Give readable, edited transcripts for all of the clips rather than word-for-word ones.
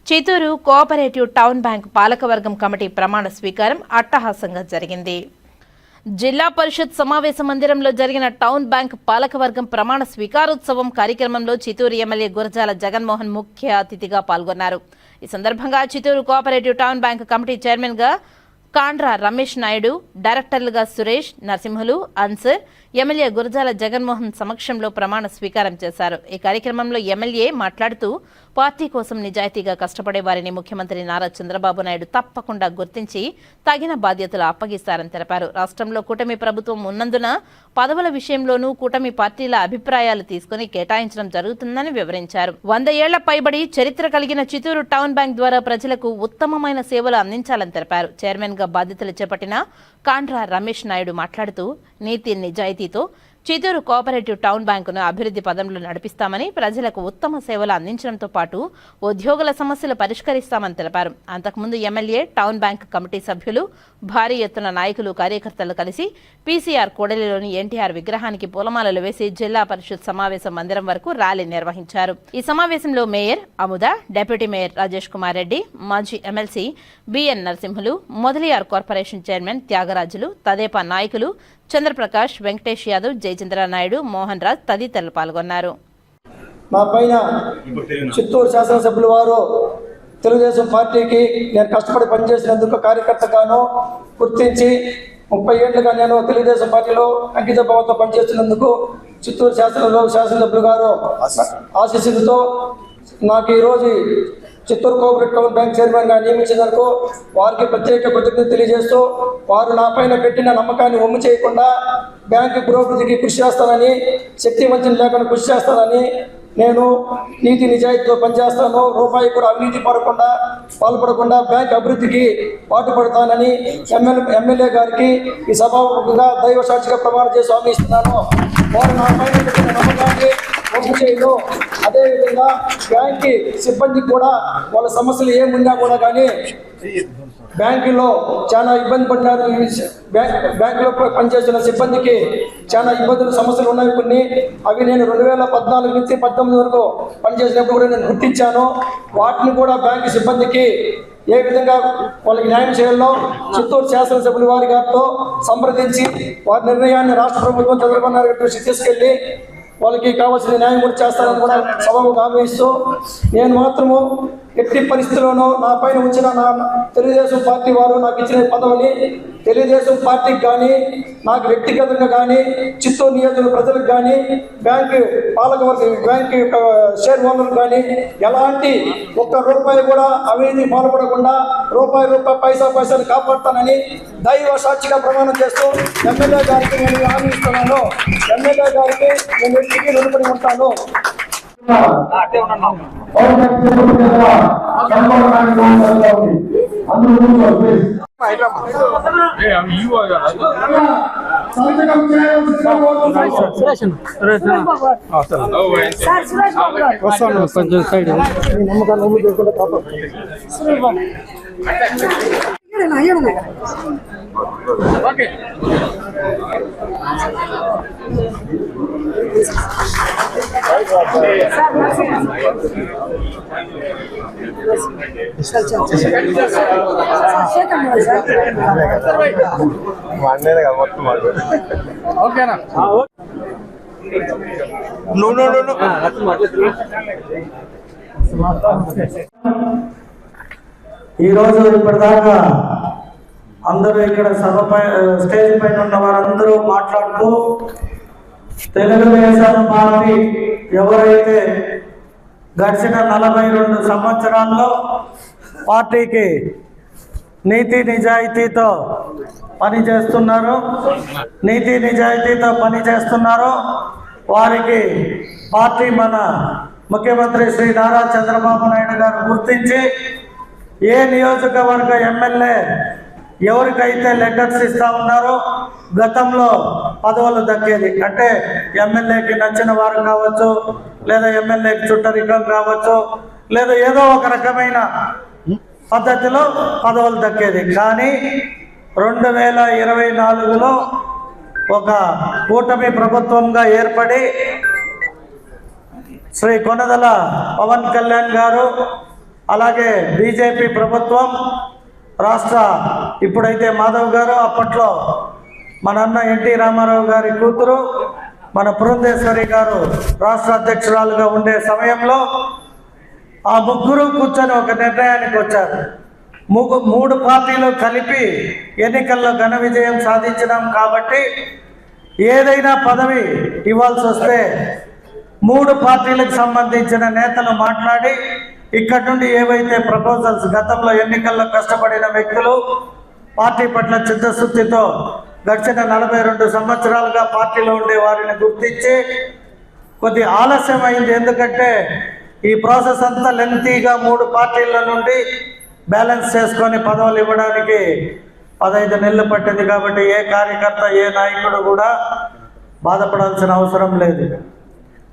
Chittoor cooperative town bank పాలకవర్గం committee ప్రమాణ స్వీకారం అట్టహాసంగా జరిగింది. జిల్లా పరిషత్ సమావేశ మందిరంలో జరిగిన టౌన్ బ్యాంక్ పాలకవర్గం ప్రమాణ స్వీకారోత్సవం కార్యక్రమంలో చిత్తూరు ఎమ్మెల్యే గురజాల జగన్మోహన్ ముఖ్య అతిథిగా పాల్గొన్నారు. ఈ సందర్భంగా Chittoor cooperative town bank committee chairman గా కాండ్రా రమేష్ నాయుడు, డైరెక్టర్లుగా సురేష్, నరసింహులు, అన్సర్, ఎమ్మెల్యే గురజాల జగన్మోహన్ సమక్షంలో ప్రమాణ స్వీకారం చేశారు. ఈ కార్యక్రమంలో ఎమ్మెల్యే మాట్లాడుతూ పార్టీ కోసం నిజాయితీగా కష్టపడే వారిని ముఖ్యమంత్రి నారా చంద్రబాబు నాయుడు తప్పకుండా గుర్తించి తగిన బాధ్యతలు అప్పగిస్తారని తెలిపారు. రాష్ట్రంలో కూటమి ప్రభుత్వం ఉన్నందున పదవుల విషయంలోనూ కూటమి పార్టీల అభిప్రాయాలు తీసుకుని కేటాయించడం జరుగుతుందని వివరించారు. 100 ఏళ్ల పైబడి చరిత్ర కలిగిన చిత్తూరు టౌన్ బ్యాంక్ ద్వారా ప్రజలకు ఉత్తమమైన సేవలు అందించాలని తెలిపారు. చైర్మన్ గా బాధ్యతలు చేపట్టిన కాండ్రా రమేష్ నాయుడు మాట్లాడుతూ నీతి నిజాయితీతో చిత్తూరు కోఆపరేటివ్ టౌన్ బ్యాంకును అభివృద్ధి పదంలో నడిపిస్తామని, ప్రజలకు ఉత్తమ సేవలు అందించడంతో పాటు ఉద్యోగుల సమస్యలు పరిష్కరిస్తామని తెలిపారు. అంతకుముందు ఎమ్మెల్యే, టౌన్ బ్యాంక్ కమిటీ సభ్యులు, భారీ ఎత్తున నాయకులు, కార్యకర్తలు కలిసి పీసీఆర్ కూడలిలోని ఎన్టీఆర్ విగ్రహానికి పూలమాలలు వేసి జిల్లా పరిషత్ సమావేశ మందిరం వరకు ర్యాలీ నిర్వహించారు. ఈ సమావేశంలో mayor Amuda, deputy mayor Rajesh Kumar Reddy, మాజీ MLC BN Narasimhulu, Mudaliar corporation chairman Thyagarajulu, Tedepa నాయకులు చంద్రప్రకాష్, వెంకటేష్ యాదవ్, జయచంద్ర నాయుడు, మోహన్ రాజ్ తదితరులు పాల్గొన్నారు. మా పైన చిత్తూరు శాసనసభ్యుల వారు తెలుగుదేశం పార్టీకి నేను కష్టపడి పనిచేసినందుకు కార్యకర్తగాను గుర్తించి 30 ఏళ్లుగా నేను తెలుగుదేశం పార్టీలో అంకిత భావంతో పనిచేస్తున్నందుకు చిత్తూరు శాసనసభ్యులు గారు ఆశీస్సులతో నాకు ఈరోజు చిత్తూరు కోఆపరేటివ్ టౌన్ బ్యాంక్ చైర్మన్గా నియమించినందుకు వారికి ప్రత్యేక కృతజ్ఞతలు తెలియజేస్తూ, వారు నా పైన పెట్టిన నమ్మకాన్ని వమ్ము చేయకుండా బ్యాంకు పురోభివృద్ధికి కృషి చేస్తానని, శక్తి వంచన లేకుండా కృషి చేస్తానని, నేను నీతి నిజాయితీతో పనిచేస్తాను, రూపాయి కూడా అవినీతి పాల్పడకుండా బ్యాంక్ అభివృద్ధికి పాటుపడతానని ఎమ్మెల్యే గారికి ఈ సభాముఖంగా దైవ సాక్షిగా ప్రమాణం చేసి హామీ ఇస్తున్నాను. వారు నా పైన పెట్టిన నమ్మకాన్ని వమ్ము చేయను. అదేవిధంగా బ్యాంక్ సిబ్బందికి కూడా వాళ్ళ సమస్యలు ఏమున్నా కూడా కానీ బ్యాంకులో చాలా ఇబ్బంది పడినారు. బ్యాంకులో పనిచేస్తున్న సిబ్బందికి చాలా ఇబ్బందులు, సమస్యలు ఉన్నాయి కొన్ని. అవి నేను 2014 నుంచి 2019 వరకు పనిచేసినప్పుడు కూడా నేను గుర్తించాను. వాటిని కూడా బ్యాంకు సిబ్బందికి ఏ విధంగా వాళ్ళకి న్యాయం చేయాలో చిత్తూరు శాసనసభ్యుల వారి గారితో సంప్రదించి వారి నిర్ణయాన్ని రాష్ట్ర ప్రభుత్వం చంద్రబాబు నాయుడు గారి దృష్టికి తీసుకెళ్లి వాళ్ళకి కావాల్సిన న్యాయం కూడా చేస్తారని కూడా సభకు హామీ ఇస్తూ, నేను మాత్రము ఎట్టి పరిస్థితుల్లోనూ నా పైన ఉంచిన తెలుగుదేశం పార్టీ వారు నాకు ఇచ్చిన పదవిని తెలుగుదేశం పార్టీకి కానీ, నాకు వ్యక్తిగతంగా కానీ, చిత్తూరు నియోజకవర్గ ప్రజలకు కానీ, బ్యాంకు పాలకవర్గ బ్యాంకు షేర్ హోల్డర్లకు కానీ ఎలాంటి ఒక్క రూపాయి కూడా అవినీతి పాల్పడకుండా పైసాను కాపాడుతానని దైవ సాక్షిగా ప్రమాణం చేస్తూ ఎమ్మెల్యే గారికి నేను హామీ ఇస్తున్నాను. ఎమ్మెల్యే గారికి నేను ఎట్టికి రుణపడి ఉంటాను. ఓకేనా? ఈరోజు ఇప్పటిదాకా అందరూ ఇక్కడ స్టేజ్ పైన ఉన్న వారందరూ మాట్లాడుతూ తెలుగుదేశం పార్టీ ఎవరైతే గడిచిన 42 సంవత్సరాల్లో పార్టీకి నీతి నిజాయితీతో పనిచేస్తున్నారో వారికి పార్టీ మన ముఖ్యమంత్రి శ్రీ నారా చంద్రబాబు నాయుడు గారు గుర్తించి ఏ నియోజకవర్గ ఎమ్మెల్యే ఎవరికైతే లెటర్స్ ఇస్తా ఉన్నారో గతంలో పదవులు దక్కేది, అంటే ఎమ్మెల్యేకి నచ్చిన వారు కావచ్చు, లేదా ఎమ్మెల్యేకి చుట్టరికం కావచ్చు, లేదా ఏదో ఒక రకమైన పద్ధతిలో పదవులు దక్కేది. కానీ 2024లో ఒక కూటమి ప్రభుత్వంగా ఏర్పడి శ్రీ కొనదల పవన్ కళ్యాణ్ గారు అలాగే బీజేపీ ప్రభుత్వం రాష్ట్ర ఇప్పుడైతే మాధవ్ గారు, అప్పట్లో మన అన్న ఎన్టీ రామారావు గారి కూతురు మన పురంధేశ్వరి గారు రాష్ట్ర అధ్యక్షురాలుగా ఉండే సమయంలో ఆ ముగ్గురు కూర్చొని ఒక నిర్ణయానికి వచ్చారు. మూడు పార్టీలు కలిపి ఎన్నికల్లో ఘన విజయం సాధించినాం కాబట్టి ఏదైనా పదవి ఇవ్వాల్సి వస్తే 3 పార్టీలకు సంబంధించిన నేతలు మాట్లాడి ఇక్కడ నుండి ఏవైతే ప్రపోజల్స్ గతంలో ఎన్నికల్లో కష్టపడిన వ్యక్తులు పార్టీ పట్ల చిత్తశుద్ధితో గడిచిన 42 సంవత్సరాలుగా పార్టీలో ఉండే వారిని గుర్తించి కొద్ది ఆలస్యం అయింది. ఎందుకంటే ఈ ప్రాసెస్ అంతా లెంతీగా 3 పార్టీల నుండి బ్యాలెన్స్ చేసుకొని పదవులు ఇవ్వడానికి 15 నెలలు పట్టింది. కాబట్టి ఏ కార్యకర్త ఏ నాయకుడు కూడా బాధపడాల్సిన అవసరం లేదు.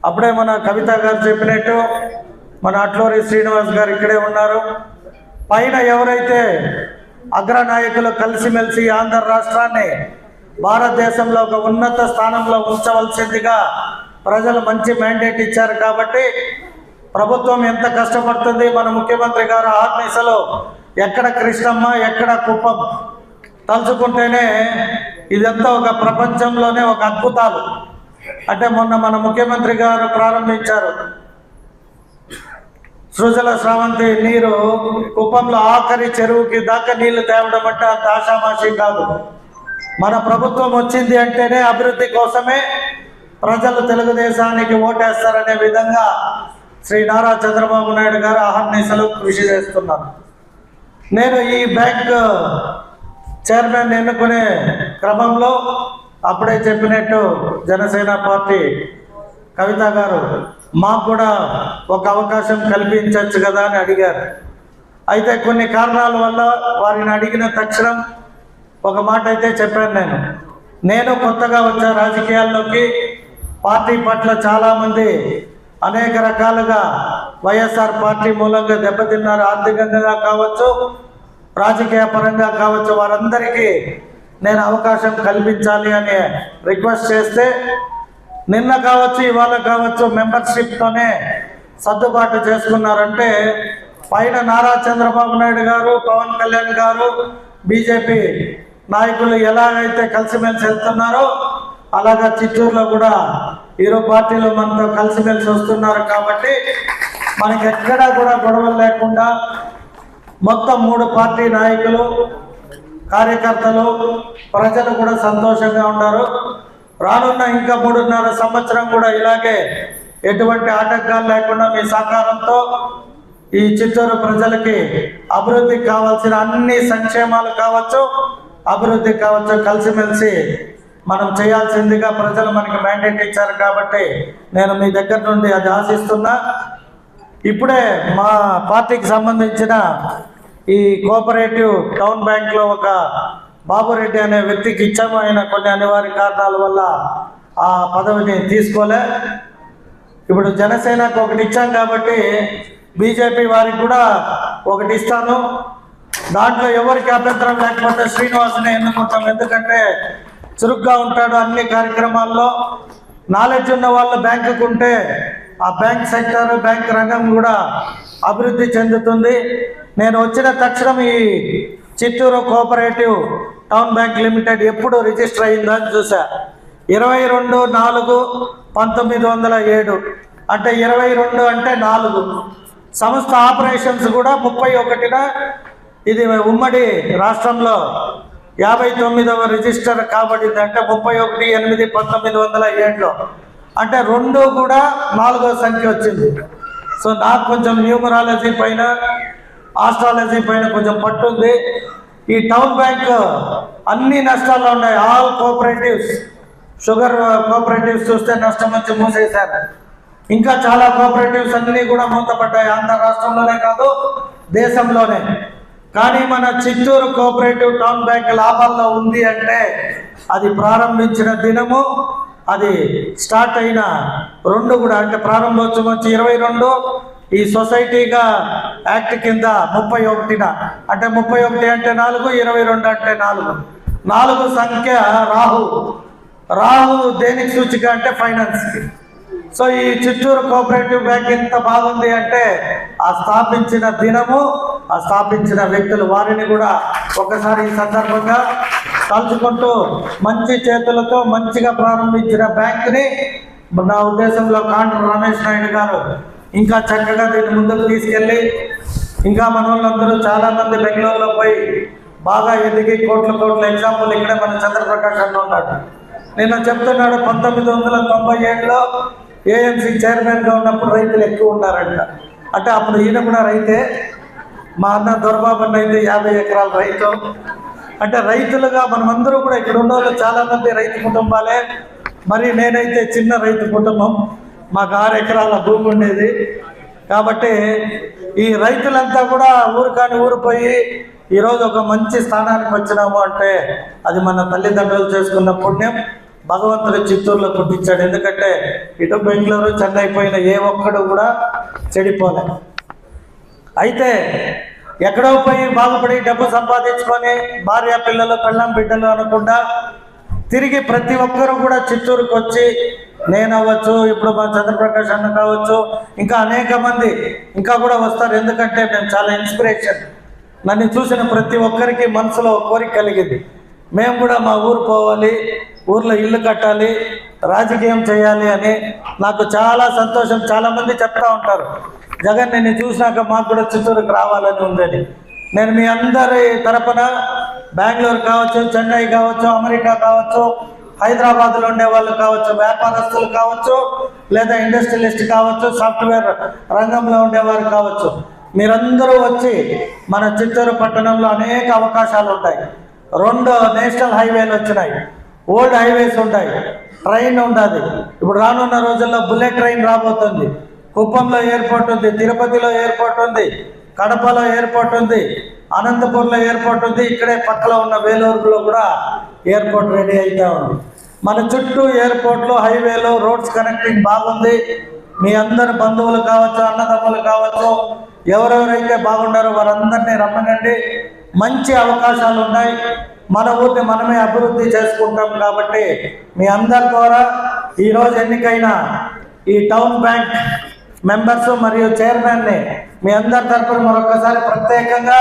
అప్పుడే మన కవిత గారు చెప్పినట్టు మన అట్లూరి శ్రీనివాస్ గారు ఇక్కడే ఉన్నారు. పైన ఎవరైతే అగ్రనాయకులు కలిసిమెలిసి ఆంధ్ర రాష్ట్రాన్ని భారతదేశంలో ఒక ఉన్నత స్థానంలో ఉంచవలసిందిగా ప్రజలు మంచి మ్యాండేట్ ఇచ్చారు. కాబట్టి ప్రభుత్వం ఎంత కష్టపడుతుంది, మన ముఖ్యమంత్రి గారు ఆర్నిసలో ఎక్కడ కృష్ణమ్మ ఎక్కడ కుప్పం తలుచుకుంటేనే ఇదంతా ఒక ప్రపంచంలోనే ఒక అద్భుతాలు. అంటే మొన్న మన ముఖ్యమంత్రి గారు ప్రారంభించారు సృజల స్రవంతి నీరు, కుప్పంలో ఆఖరి చెరువుకి దాకా నీళ్లు తేవడం అంటే అంత ఆషామాషి కాదు. మన ప్రభుత్వం వచ్చింది అంటేనే అభివృద్ధి కోసమే ప్రజలు తెలుగుదేశానికి ఓటేస్తారనే విధంగా శ్రీ నారా చంద్రబాబు నాయుడు గారు అహర్నిశలు కృషి చేస్తున్నారు. నేను ఈ బ్యాంక్ చైర్మన్ ఎన్నుకునే క్రమంలో అప్పుడే చెప్పినట్టు జనసేన పార్టీ కవిత గారు మాకు కూడా ఒక అవకాశం కల్పించవచ్చు కదా అని అడిగారు. అయితే కొన్ని కారణాల వల్ల వారిని అడిగిన తక్షణం ఒక మాట అయితే చెప్పాను. నేను కొత్తగా వచ్చే రాజకీయాల్లోకి పార్టీ పట్ల చాలామంది అనేక రకాలుగా వైఎస్ఆర్ పార్టీ మూలంగా దెబ్బతిన్నారు. ఆర్థికంగా కావచ్చు, రాజకీయ పరంగా కావచ్చు, వారందరికీ నేను అవకాశం కల్పించాలి అని రిక్వెస్ట్ చేస్తే నిన్న కావచ్చు ఇవాళ కావచ్చు మెంబర్షిప్తోనే సర్దుబాటు చేసుకున్నారంటే పైన నారా చంద్రబాబు నాయుడు గారు, పవన్ కళ్యాణ్ గారు, బీజేపీ నాయకులు ఎలాగైతే కలిసిమెలిసి వెళ్తున్నారో అలాగా చిత్తూరులో కూడా 2 పార్టీలు మనతో కలిసిమెలిసి వస్తున్నారు. కాబట్టి మనకి ఎక్కడా కూడా గొడవలు లేకుండా మొత్తం 3 పార్టీ నాయకులు, కార్యకర్తలు, ప్రజలు కూడా సంతోషంగా ఉన్నారు. రానున్న ఇంకా 3.5 సంవత్సరం కూడా ఇలాగే ఎటువంటి ఆటంకాలు లేకుండా మీ సహకారంతో ఈ చిత్తూరు ప్రజలకి అభివృద్ధికి కావాల్సిన అన్ని సంక్షేమాలు కావచ్చు, అభివృద్ధి కావచ్చు, కలిసిమెలిసి మనం చేయాల్సిందిగా ప్రజలు మనకి మ్యాండేట్ ఇచ్చారు. కాబట్టి నేను మీ దగ్గర నుండి అది ఆశిస్తున్నా. ఇప్పుడే మా పార్టీకి సంబంధించిన ఈ కోఆపరేటివ్ టౌన్ బ్యాంక్లో ఒక బాబురెడ్డి అనే వ్యక్తికి ఇచ్చాము. ఆయన కొన్ని అనివార్య కారణాల వల్ల ఆ పదవిని తీసుకోలే. ఇప్పుడు జనసేనకు ఒకటి ఇచ్చాం కాబట్టి బీజేపీ వారికి కూడా ఒకటి ఇస్తాను. దాంట్లో ఎవరికి అభ్యంతరం లేకపోతే శ్రీనివాసుని ఎన్నుకుంటాం. ఎందుకంటే చురుగ్గా ఉంటాడు అన్ని కార్యక్రమాల్లో. నాలెడ్జ్ ఉన్న వాళ్ళు బ్యాంకుకు ఉంటే ఆ బ్యాంక్ సెక్టర్, బ్యాంక్ రంగం కూడా అభివృద్ధి చెందుతుంది. నేను వచ్చిన తక్షణం ఈ Chittoor cooperative town bank limited ఎప్పుడు రిజిస్టర్ అయిందని చూసా. 22/4/1907 అంటే 22 అంటే 4. సంస్థ ఆపరేషన్స్ కూడా 31న ఇది ఉమ్మడి రాష్ట్రంలో 59వ రిజిస్టర్ కాబడింది. అంటే 31/8/1907 అంటే 2 కూడా 4వ సంఖ్య వచ్చింది. సో నాకు కొంచెం న్యూమరాలజీ పైన, ఆస్ట్రాలజీ పైన కొంచెం పట్టుంది. ఈ టౌన్ బ్యాంక్ అన్ని నష్టాల్లో ఉన్నాయి. ఆల్ కోఆపరేటివ్స్, షుగర్ కోఆపరేటివ్స్ చూస్తే నష్టం వచ్చి మూసేశారు. ఇంకా చాలా కోఆపరేటివ్స్ అన్నీ కూడా మూతపడ్డాయి. ఆంధ్ర రాష్ట్రంలోనే కాదు, దేశంలోనే. కానీ మన చిత్తూరు కోఆపరేటివ్ టౌన్ బ్యాంక్ లాభాల్లో ఉంది అంటే అది ప్రారంభించిన దినము, అది స్టార్ట్ అయిన 2 కూడా అంటే ప్రారంభోత్సవం వచ్చి 22, ఈ సొసైటీగా యాక్ట్ కింద 31న అంటే 31 అంటే 4, 22 అంటే 4. 4 సంఖ్య రాహు. రాహు దేనికి సూచిక అంటే ఫైనాన్స్కి. సో ఈ చిత్తూరు కోఆపరేటివ్ బ్యాంక్ ఎంత బాగుంది అంటే ఆ స్థాపించిన దినము, ఆ స్థాపించిన వ్యక్తులు, వారిని కూడా ఒకసారి ఈ సందర్భంగా తలుచుకుంటూ మంచి చేతులతో మంచిగా ప్రారంభించిన బ్యాంకుని నా ఉద్దేశంలో కాండ్ర రమేష్ నాయుడు గారు ఇంకా చక్కగా దీన్ని ముందుకు తీసుకెళ్ళి ఇంకా మన వాళ్ళందరూ చాలామంది బెంగళూరులో పోయి బాగా ఎదిగి కోట్ల ఎగ్జాంపుల్ ఇక్కడే మన చంద్రప్రకాష్ అన్న ఉన్నాడు. నిన్న చెప్తున్నాడు 1997లో ఏఎంసీ చైర్మన్గా ఉన్నప్పుడు రైతులు ఎక్కువ ఉన్నారంట. అంటే అప్పుడు ఈయన కూడా రైతే, మా అన్న దొరబాబు అన్న అయితే 50 ఎకరాల రైతు. అంటే రైతులుగా మనమందరూ కూడా ఇక్కడ ఉన్న వాళ్ళు చాలామంది రైతు కుటుంబాలే. మరి నేనైతే చిన్న రైతు కుటుంబం, మాకు 6 ఎకరాల భూమి ఉండేది. కాబట్టి ఈ రైతులంతా కూడా ఊరు కాని ఊరు పోయి ఈరోజు ఒక మంచి స్థానానికి వచ్చినాము అంటే అది మన తల్లిదండ్రులు చేసుకున్న పుణ్యం. భగవంతుడు చిత్తూరులో పుట్టించాడు. ఎందుకంటే ఇటు బెంగళూరు, చెన్నై పోయిన ఏ ఒక్కడు కూడా చెడిపోలే. అయితే ఎక్కడో పోయి బాగుపడి డబ్బు సంపాదించుకొని భార్య పిల్లలు పెళ్ళాం బిడ్డలు అనకుండా తిరిగి ప్రతి ఒక్కరూ కూడా చిత్తూరుకు వచ్చి, నేను అవ్వచ్చు, ఇప్పుడు మా చంద్రప్రకాష్ అన్న కావచ్చు, ఇంకా అనేక మంది ఇంకా కూడా వస్తారు. ఎందుకంటే మేము చాలా ఇన్స్పిరేషన్. నన్ను చూసిన ప్రతి ఒక్కరికి మనసులో కోరిక కలిగింది, మేము కూడా మా ఊరు పోవాలి, ఊర్లో ఇల్లు కట్టాలి, రాజకీయం చేయాలి అని. నాకు చాలా సంతోషం. చాలామంది చెప్తా ఉంటారు, జగన్ నిన్ను చూసినాక మాకు కూడా చిత్తూరుకు రావాలని ఉందని. నేను మీ అందరి తరపున బెంగళూరు కావచ్చు, చెన్నై కావచ్చు, అమెరికా కావచ్చు, హైదరాబాద్లో ఉండే వాళ్ళు కావచ్చు, వ్యాపారస్తులు కావచ్చు, లేదా ఇండస్ట్రియలిస్ట్ కావచ్చు, సాఫ్ట్వేర్ రంగంలో ఉండేవారు కావచ్చు, మీరందరూ వచ్చి మన చిత్తూరు పట్టణంలో అనేక అవకాశాలు ఉంటాయి. 2 నేషనల్ హైవేలు వచ్చినాయి, ఓల్డ్ హైవేస్ ఉంటాయి, ట్రైన్ ఉండదు. ఇప్పుడు రానున్న రోజుల్లో బుల్లెట్ ట్రైన్ రాబోతుంది. కుప్పంలో ఎయిర్పోర్ట్ ఉంది, తిరుపతిలో ఎయిర్పోర్ట్ ఉంది, కడపలో ఎయిర్పోర్ట్ ఉంది, అనంతపూర్లో ఎయిర్పోర్ట్ ఉంది, ఇక్కడే పక్కలో ఉన్న వేలూరులో కూడా ఎయిర్పోర్ట్ రెడీ అవుతా ఉంది. మన చుట్టూ ఎయిర్పోర్ట్లు, హైవేలు, రోడ్స్ కనెక్టింగ్ బాగుంది. మీ అందరు బంధువులు కావచ్చు, అన్నదమ్ములు కావచ్చు, ఎవరెవరైతే బాగున్నారో వారందరినీ రమ్మనండి. మంచి అవకాశాలు ఉన్నాయి. మన ఊరిని మనమే అభివృద్ధి చేసుకుంటాం. కాబట్టి మీ అందరి ద్వారా ఈరోజు ఎన్నికైన ఈ టౌన్ బ్యాంక్ మెంబర్స్ మరియు చైర్మన్ని మీ అందరి తరఫున మరొకసారి ప్రత్యేకంగా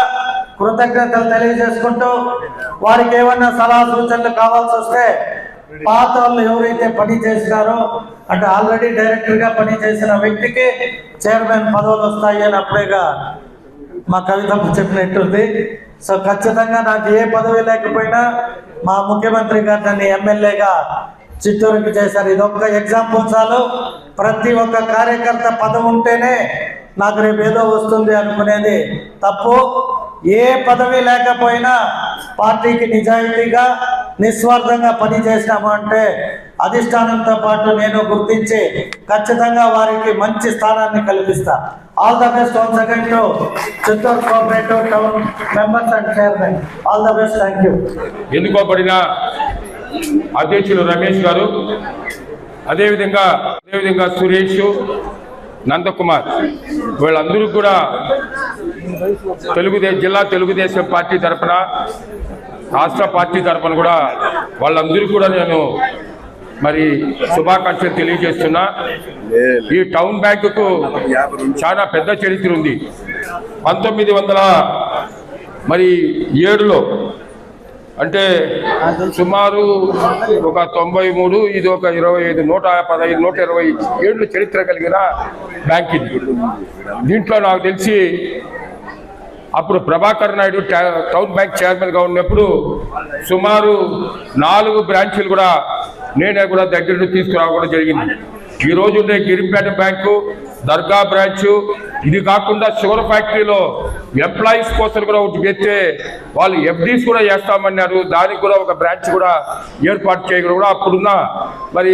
కృతజ్ఞతలు తెలియజేసుకుంటూ, వారికి ఏమన్నా సలహా సూచనలు కావాల్సి వస్తే పాత వాళ్ళు ఎవరైతే పని చేసినారో, అంటే ఆల్రెడీ డైరెక్టర్గా పనిచేసిన వ్యక్తికి చైర్మన్ పదవులు వస్తాయి అని అప్పుడేగా మా కవితమ్మ చెప్పినట్టుంది. సో ఖచ్చితంగా నాకు ఏ పదవి లేకపోయినా మా ముఖ్యమంత్రి గారు నన్ను ఎమ్మెల్యేగా చిత్తూరుకి చేశారు. ఇదొక్క ఎగ్జాంపుల్ చాలు. ప్రతి ఒక్క కార్యకర్త పదవి ఉంటేనే నాకు రేపు ఏదో వస్తుంది అనుకునేది తప్పు. ఏ పదవి లేకపోయినా పార్టీకి నిజాయితీగా నిస్వార్థంగా పనిచేసినాము అంటే అధిష్టానంతో పాటు నేను గుర్తించి ఖచ్చితంగా వారికి మంచి స్థానాన్ని కల్పిస్తా. All the best once again to Chittoor cooperative town members and chairman. All the best. Thank you. ఎన్నుకోబడిన అధ్యక్షులు రమేష్ గారు, అదేవిధంగా సురేష్, నందకుమార్, వీళ్ళందరూ కూడా జిల్లా తెలుగుదేశం పార్టీ తరఫున, రాష్ట్ర పార్టీ తరఫున కూడా వాళ్ళందరూ కూడా నేను మరి శుభాకాంక్షలు తెలియజేస్తున్నా. ఈ టౌన్ బ్యాంకుకు చాలా పెద్ద చరిత్ర ఉంది. 1907లో అంటే సుమారు ఒక 93, ఇది ఒక 25, 115, 120 ఏళ్ళు చరిత్ర కలిగిన బ్యాంక్ ఇది. దీంట్లో నాకు తెలిసి అప్పుడు ప్రభాకర్ నాయుడు టౌన్ బ్యాంక్ చైర్మన్గా ఉన్నప్పుడు సుమారు 4 బ్రాంచీలు కూడా నేనే కూడా దగ్గర నుండి తీసుకురావడం జరిగింది. ఈ రోజు ఉండే గిరిపేట బ్యాంకు, దర్గా బ్రాంచు, ఇది కాకుండా షుగర్ ఫ్యాక్టరీలో ఎంప్లాయీస్ కోసం కూడా ఒకటి పెడితే వాళ్ళు FDs కూడా చేస్తామన్నారు. దానికి కూడా ఒక బ్రాంచ్ కూడా ఏర్పాటు చేయడం కూడా అప్పుడున్న మరి